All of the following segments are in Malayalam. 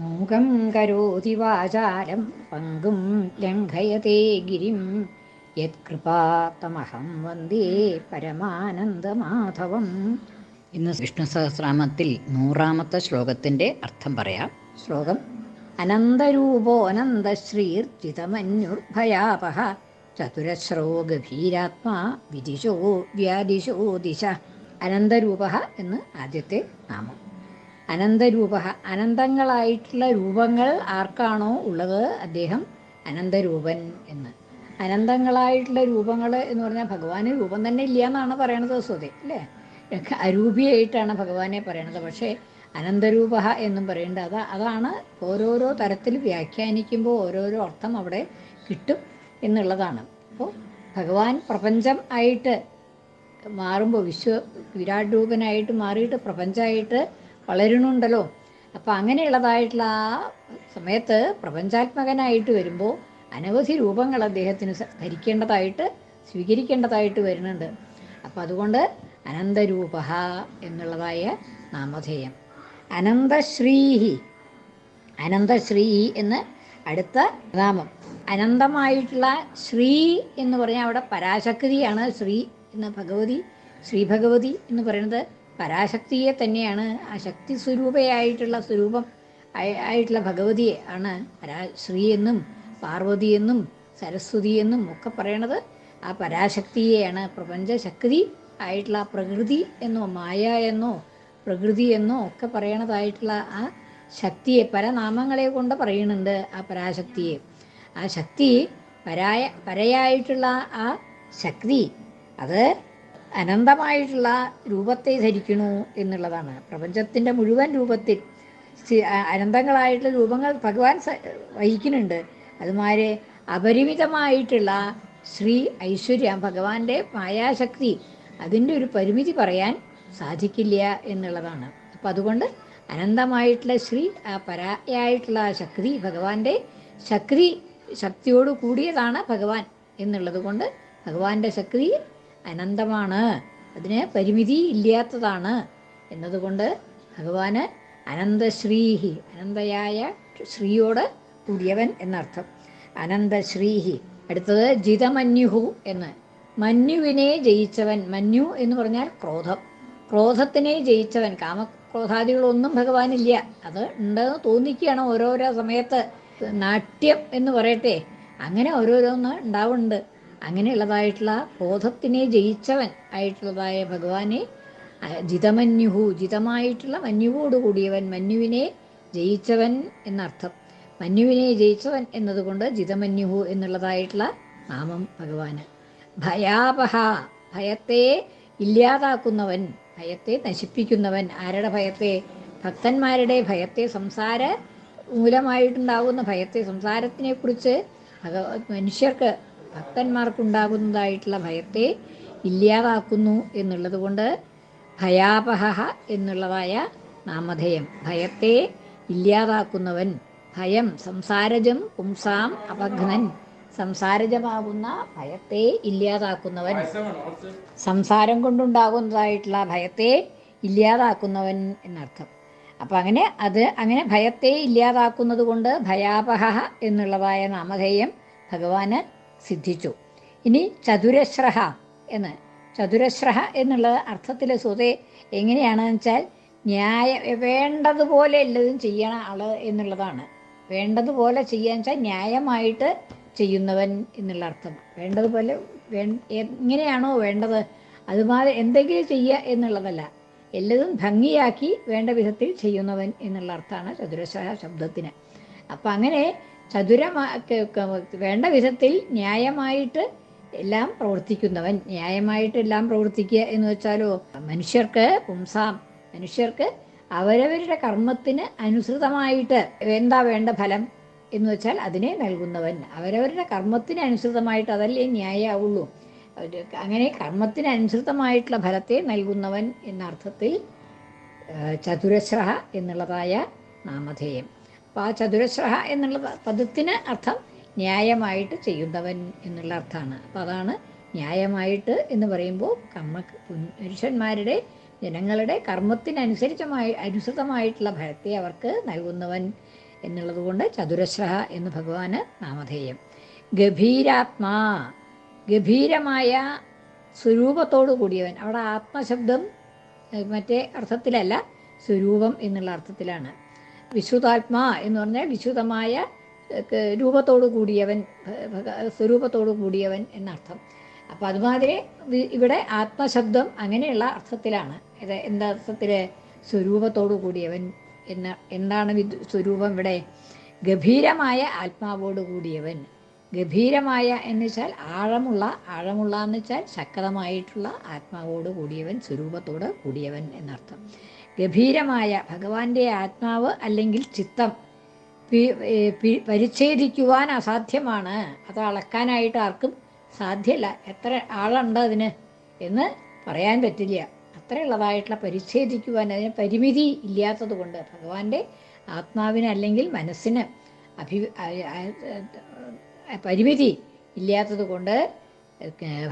മൂകം കരോതി വാചാലം പങ്കും ലംഘയത്തെ ഗിരിം യത്കൃപാത്തമഹം വന്ദേ പരമാനന്ദമാധവം. ഇന്ന് വിഷ്ണു സഹസ്രനാമത്തിൽ 100-ാമത്തെ ശ്ലോകത്തിൻ്റെ അർത്ഥം പറയാം. ശ്ലോകം: അനന്തരൂപോനന്ദശ്രീർജിതമന്യുർഭയാപഹ ചതുരശ്രോ ഗഭീരാത്മാ വിദിശോ വ്യാദിശോ ദിശ. അനന്തരൂപ എന്ന് ആദ്യത്തെ നാമം. അനന്തരൂപ, അനന്തങ്ങളായിട്ടുള്ള രൂപങ്ങൾ ആർക്കാണോ ഉള്ളത് അദ്ദേഹം അനന്തരൂപൻ എന്ന്. അനന്തങ്ങളായിട്ടുള്ള രൂപങ്ങൾ എന്ന് പറഞ്ഞാൽ ഭഗവാന് രൂപം തന്നെ ഇല്ല എന്നാണ് പറയണത് സ്വതേ, അല്ലേ? അരൂപിയായിട്ടാണ് ഭഗവാനെ പറയണത്. പക്ഷേ അനന്തരൂപ എന്നും പറയേണ്ടത് അതാണ് ഓരോരോ തരത്തിൽ വ്യാഖ്യാനിക്കുമ്പോൾ ഓരോരോ അർത്ഥം അവിടെ കിട്ടും എന്നുള്ളതാണ്. അപ്പോൾ ഭഗവാൻ പ്രപഞ്ചം ആയിട്ട് മാറുമ്പോൾ വിരാട് രൂപനായിട്ട് മാറിയിട്ട് പ്രപഞ്ചമായിട്ട് വളരണുണ്ടല്ലോ. അപ്പം അങ്ങനെയുള്ളതായിട്ടുള്ള ആ സമയത്ത് പ്രപഞ്ചാത്മകനായിട്ട് വരുമ്പോൾ അനവധി രൂപങ്ങൾ അദ്ദേഹത്തിന് ധരിക്കേണ്ടതായിട്ട് സ്വീകരിക്കേണ്ടതായിട്ട് വരുന്നുണ്ട്. അപ്പം അതുകൊണ്ട് അനന്തരൂപ എന്നുള്ളതായ നാമധേയം. അനന്തശ്രീഹി, അനന്തശ്രീ എന്ന് അടുത്ത നാമം. അനന്തമായിട്ടുള്ള ശ്രീ എന്ന് പറഞ്ഞാൽ അവിടെ പരാശക്തിയാണ്. ശ്രീ എന്ന് ഭഗവതി, ശ്രീ ഭഗവതി എന്ന് പറയുന്നത് പരാശക്തിയെ തന്നെയാണ്. ആ ശക്തി സ്വരൂപയായിട്ടുള്ള സ്വരൂപം ആയിട്ടുള്ള ഭഗവതിയെ ആണ് ശ്രീ എന്നും പാർവതി എന്നും സരസ്വതി എന്നും ഒക്കെ പറയണത് ആ പരാശക്തിയെയാണ്. പ്രപഞ്ചശക്തി ആയിട്ടുള്ള പ്രകൃതി എന്നോ മായ എന്നോ പ്രകൃതി എന്നോ ഒക്കെ പറയണതായിട്ടുള്ള ആ ശക്തിയെ പല നാമങ്ങളെ കൊണ്ട് പറയുന്നുണ്ട്. ആ പരാശക്തിയെ, ആ ശക്തി പരയായിട്ടുള്ള ആ ശക്തി അത് അനന്തമായിട്ടുള്ള രൂപത്തെ ധരിക്കണു എന്നുള്ളതാണ്. പ്രപഞ്ചത്തിൻ്റെ മുഴുവൻ രൂപത്തിൽ അനന്തങ്ങളായിട്ടുള്ള രൂപങ്ങൾ ഭഗവാൻ വഹിക്കുന്നുണ്ട്. അതുമാതിരി അപരിമിതമായിട്ടുള്ള ശ്രീ ഐശ്വര്യം, ഭഗവാന്റെ മായാശക്തി, അതിൻ്റെ ഒരു പരിമിതി പറയാൻ സാധിക്കില്ല എന്നുള്ളതാണ്. അപ്പം അതുകൊണ്ട് അനന്തമായിട്ടുള്ള ശ്രീ, ആ പരായായിട്ടുള്ള ആ ശക്തി, ഭഗവാന്റെ ശക്തിയോട് കൂടിയതാണ് ഭഗവാൻ എന്നുള്ളത് കൊണ്ട് ഭഗവാന്റെ ശക്തി അനന്തമാണ്, അതിന് പരിമിതി ഇല്ലാത്തതാണ് എന്നതുകൊണ്ട് ഭഗവാന് അനന്തശ്രീഹി, അനന്തയായ ശ്രീയോട് കൂടിയവൻ എന്നർത്ഥം. അനന്തശ്രീഹി. അടുത്തത് ജിതമന്യുഹു എന്ന്, മന്യുവിനെ ജയിച്ചവൻ. മന്യു എന്ന് പറഞ്ഞാൽ ക്രോധം, ക്രോധത്തിനെ ജയിച്ചവൻ. കാമക്രോധാദികളൊന്നും ഭഗവാനില്ല, അത് ഉണ്ടെന്ന് തോന്നിക്കുകയാണ് ഓരോരോ സമയത്ത്. നാട്യം എന്ന് പറയട്ടെ, അങ്ങനെ ഓരോരോന്ന് ഉണ്ടാവുന്നുണ്ട്. അങ്ങനെയുള്ളതായിട്ടുള്ള ക്രോധത്തിനെ ജയിച്ചവൻ ആയിട്ടുള്ളതായ ഭഗവാനെ ജിതമന്യുഹു, ജിതമായിട്ടുള്ള മന്യുവോട് കൂടിയവൻ, മന്യുവിനെ ജയിച്ചവൻ എന്നർത്ഥം. മന്യുവിനെ ജയിച്ചവൻ എന്നതുകൊണ്ട് ജിതമന്യുഹു എന്നുള്ളതായിട്ടുള്ള നാമം ഭഗവാന്. ഭയാപഹ, ഭയത്തെ ഇല്ലാതാക്കുന്നവൻ, ഭയത്തെ നശിപ്പിക്കുന്നവൻ. ആരുടെ ഭയത്തെ? ഭക്തന്മാരുടെ ഭയത്തെ, സംസാര മൂലമായിട്ടുണ്ടാകുന്ന ഭയത്തെ, സംസാരത്തിനെക്കുറിച്ച് മനുഷ്യർക്ക് ഭക്തന്മാർക്കുണ്ടാകുന്നതായിട്ടുള്ള ഭയത്തെ ഇല്ലാതാക്കുന്നു എന്നുള്ളത് കൊണ്ട് ഭയാപഹ എന്നുള്ളതായ നാമധേയം. ഭയത്തെ ഇല്ലാതാക്കുന്നവൻ. ഭയം സംസാരജം പുംസാം അപഘ്നൻ, സംസാരജമാകുന്ന ഭയത്തെ ഇല്ലാതാക്കുന്നവൻ, സംസാരം കൊണ്ടുണ്ടാകുന്നതായിട്ടുള്ള ഭയത്തെ ഇല്ലാതാക്കുന്നവൻ എന്നർത്ഥം. അപ്പം അങ്ങനെ ഭയത്തെ ഇല്ലാതാക്കുന്നത് കൊണ്ട് ഭയാപഹ എന്നുള്ളതായ നാമധേയം ഭഗവാന് സിദ്ധിച്ചു. ഇനി ചതുരശ്രഹ എന്ന്, ചതുരശ്രഹ എന്നുള്ള അർത്ഥത്തിൽ സ്വതേ എങ്ങനെയാണെന്ന് വെച്ചാൽ വേണ്ടതുപോലെ എല്ലാതും ചെയ്യണ ആള് എന്നുള്ളതാണ്. വേണ്ടതുപോലെ ചെയ്യാന്ന് വെച്ചാൽ ന്യായമായിട്ട് ചെയ്യുന്നവൻ എന്നുള്ള അർത്ഥം. വേണ്ടതുപോലെ എങ്ങനെയാണോ വേണ്ടത് അതുമാതിരി എന്തെങ്കിലും ചെയ്യുക എന്നുള്ളതല്ല, എല്ലാതും ഭംഗിയാക്കി വേണ്ട വിധത്തിൽ ചെയ്യുന്നവൻ എന്നുള്ള അർത്ഥമാണ് ചതുരശ്രഹ ശബ്ദത്തിന്. അപ്പം അങ്ങനെ വേണ്ട വിധത്തിൽ ന്യായമായിട്ട് എല്ലാം പ്രവർത്തിക്കുന്നവൻ. ന്യായമായിട്ട് എല്ലാം പ്രവർത്തിക്കുക എന്ന് വെച്ചാലോ, മനുഷ്യർക്ക് അവരവരുടെ കർമ്മത്തിന് അനുസൃതമായിട്ട് എന്താ വേണ്ട ഫലം എന്ന് വെച്ചാൽ അതിനെ നൽകുന്നവൻ. അവരവരുടെ കർമ്മത്തിന് അനുസൃതമായിട്ട്, അതല്ലേ ന്യായമാവുള്ളൂ. അങ്ങനെ കർമ്മത്തിന് അനുസൃതമായിട്ടുള്ള ഫലത്തെ നൽകുന്നവൻ എന്ന അർത്ഥത്തിൽ ചതുരശ്രഹ എന്നുള്ളതായ നാമധേയം. അപ്പോൾ ആ ചതുരശ്രഹ എന്നുള്ള പദത്തിന് അർത്ഥം ന്യായമായിട്ട് ചെയ്യുന്നവൻ എന്നുള്ള അർത്ഥമാണ്. അപ്പം അതാണ് ന്യായമായിട്ട് എന്ന് പറയുമ്പോൾ ജനങ്ങളുടെ കർമ്മത്തിനനുസരിതമായിട്ടുള്ള ഫലത്തെ അവർക്ക് നൽകുന്നവൻ എന്നുള്ളത് കൊണ്ട് ചതുരശ്രഹ എന്ന് ഭഗവാന് നാമധേയം. ഗഭീരാത്മാ, ഗഭീരമായ സ്വരൂപത്തോടു കൂടിയവൻ. അവിടെ ആത്മശബ്ദം മറ്റേ അർത്ഥത്തിലല്ല, സ്വരൂപം എന്നുള്ള അർത്ഥത്തിലാണ്. വിശ്രുതാത്മാ എന്ന് പറഞ്ഞാൽ വിശ്രുതമായ രൂപത്തോടു കൂടിയവൻ, സ്വരൂപത്തോടു കൂടിയവൻ എന്നർത്ഥം. അപ്പം അതുമാതിരി ഇവിടെ ആത്മശബ്ദം അങ്ങനെയുള്ള അർത്ഥത്തിലാണ്. ഇത് എന്താ അർത്ഥത്തിൽ? സ്വരൂപത്തോടു കൂടിയവൻ എന്താണ് സ്വരൂപം ഇവിടെ? ഗഭീരമായ ആത്മാവോട് കൂടിയവൻ. ഗഭീരമായ എന്ന് വെച്ചാൽ ആഴമുള്ള എന്ന് വെച്ചാൽ ശക്തമായിട്ടുള്ള ആത്മാവോട് കൂടിയവൻ, സ്വരൂപത്തോട് കൂടിയവൻ എന്നർത്ഥം. ഗഭീരമായ ഭഗവാന്റെ ആത്മാവ് അല്ലെങ്കിൽ ചിത്തം പരിച്ഛേദിക്കുവാൻ അസാധ്യമാണ്. അത് അളക്കാനായിട്ട് ആർക്കും സാധ്യമല്ല. എത്ര ആളുണ്ട് അതിന് എന്ന് പറയാൻ പറ്റില്ല. അത്രയുള്ളതായിട്ടുള്ള പരിച്ഛേദിക്കുവാൻ അതിന് പരിമിതി ഇല്ലാത്തത് കൊണ്ട്, ഭഗവാന്റെ ആത്മാവിന് അല്ലെങ്കിൽ മനസ്സിന് പരിമിതി ഇല്ലാത്തത് കൊണ്ട്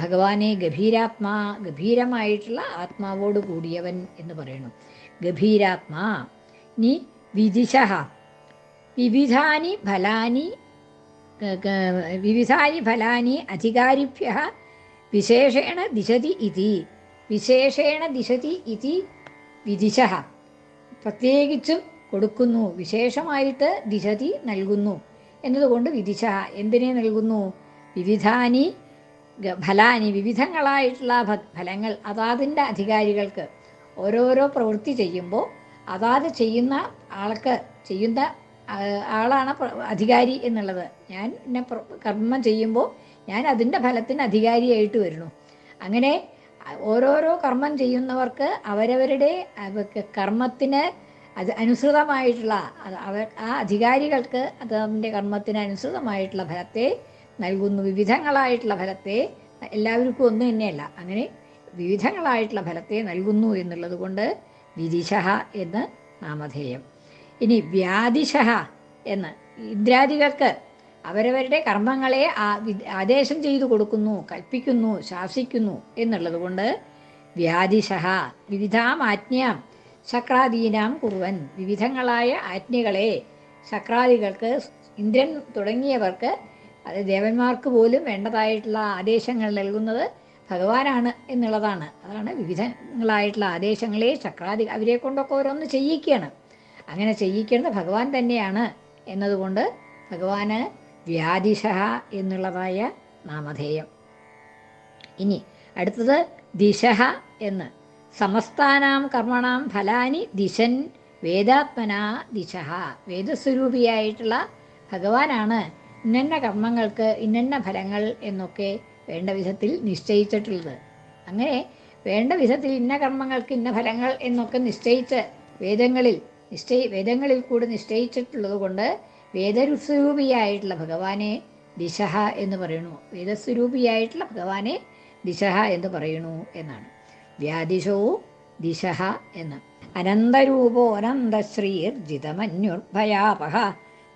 ഭഗവാനെ ഗഭീരാത്മാ, ഗഭീരമായിട്ടുള്ള ആത്മാവോട് കൂടിയവൻ എന്ന് പറയുന്നു. ഗഭീരാത്മാ. ഇനി വിദിശഃ, വിവിധാനി ഫലാനി അധികാരിഭ്യഃ വിശേഷേണ ദിശതി ഇതി. വിശേഷേണ ദിശതി ഇതി വിദിശഃ. പ്രത്യേകിച്ചും കൊടുക്കുന്നു, വിശേഷമായിട്ട് ദിശതി നൽകുന്നു എന്നതുകൊണ്ട് വിദിശഃ. എന്തിനെ നൽകുന്നു? വിവിധാനി ഫലാനി, വിവിധങ്ങളായിട്ടുള്ള ഫലങ്ങൾ അതാതിൻ്റെ അധികാരികൾക്ക്. ഓരോരോ പ്രവൃത്തി ചെയ്യുമ്പോൾ അതാത് ചെയ്യുന്ന ആളാണ് അധികാരി എന്നുള്ളത്. ഞാൻ എന്നെ കർമ്മം ചെയ്യുമ്പോൾ ഞാൻ അതിൻ്റെ ഫലത്തിന് അധികാരിയായിട്ട് വരുന്നു. അങ്ങനെ ഓരോരോ കർമ്മം ചെയ്യുന്നവർക്ക് അവരവരുടെ കർമ്മത്തിന് അനുസൃതമായിട്ടുള്ള ആ അധികാരികൾക്ക് അതിൻ്റെ കർമ്മത്തിന് അനുസൃതമായിട്ടുള്ള ഫലത്തെ നൽകുന്നു. വിവിധങ്ങളായിട്ടുള്ള ഫലത്തെ, എല്ലാവർക്കും ഒന്നും തന്നെയല്ല, അങ്ങനെ വിവിധങ്ങളായിട്ടുള്ള ഫലത്തെ നൽകുന്നു എന്നുള്ളത് കൊണ്ട് വിദിശഃ എന്ന് നാമധേയം. ഇനി വ്യാദിശഃ എന്ന് ഇന്ദ്രാദികൾക്ക് അവരവരുടെ കർമ്മങ്ങളെ ആദേശം ചെയ്തു കൊടുക്കുന്നു, കൽപ്പിക്കുന്നു, ശാസിക്കുന്നു എന്നുള്ളത് കൊണ്ട് വ്യാദിശഃ. വിവിധാം ആജ്ഞാം ശക്രാദീനാം കുറുവൻ. വിവിധങ്ങളായ ആജ്ഞകളെ ശക്രാദികൾക്ക്, ഇന്ദ്രൻ തുടങ്ങിയവർക്ക്, അത് ദേവന്മാർക്ക് പോലും വേണ്ടതായിട്ടുള്ള ആദേശങ്ങൾ നൽകുന്നത് ഭഗവാനാണ് എന്നുള്ളതാണ്. അതാണ് വിവിധങ്ങളായിട്ടുള്ള ആദേശങ്ങളെ ശക്രാദി അവരെ കൊണ്ടൊക്കെ ഓരോന്ന് ചെയ്യിക്കുകയാണ്. അങ്ങനെ ചെയ്യിക്കുന്നത് ഭഗവാൻ തന്നെയാണ് എന്നതുകൊണ്ട് ഭഗവാന് വ്യാദിശഃ എന്നുള്ളതായ നാമധേയം. ഇനി അടുത്തത് ദിശഃ എന്ന്. സമസ്താനാം കർമ്മണാം ഫലാനി ദിശൻ വേദാത്മനാ ദിശഃ. വേദസ്വരൂപിയായിട്ടുള്ള ഭഗവാനാണ് ഇന്നന്ന കർമ്മങ്ങൾക്ക് ഇന്നന്ന ഫലങ്ങൾ എന്നൊക്കെ വേണ്ട വിധത്തിൽ നിശ്ചയിച്ചിട്ടുള്ളത്. അങ്ങനെ വേണ്ട വിധത്തിൽ ഇന്ന കർമ്മങ്ങൾക്ക് ഇന്ന ഫലങ്ങൾ എന്നൊക്കെ നിശ്ചയിച്ച് വേദങ്ങളിൽ കൂടെ നിശ്ചയിച്ചിട്ടുള്ളത് കൊണ്ട് വേദസ്വരൂപിയായിട്ടുള്ള ഭഗവാനെ ദിശഃ എന്ന് പറയുന്നു. വേദസ്വരൂപിയായിട്ടുള്ള ഭഗവാനെ ദിശഃ എന്ന് പറയുന്നു എന്നാണ്. വ്യാദിശോ ദിശഃ എന്ന്. അനന്തരൂപോ അനന്തശ്രീർജിതമന്യുർഭയാപഹ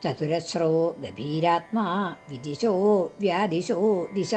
ചതുരശ്രോ ഗഭീരാത്മാ വിദിശോ വ്യാദിശോ ദിശ.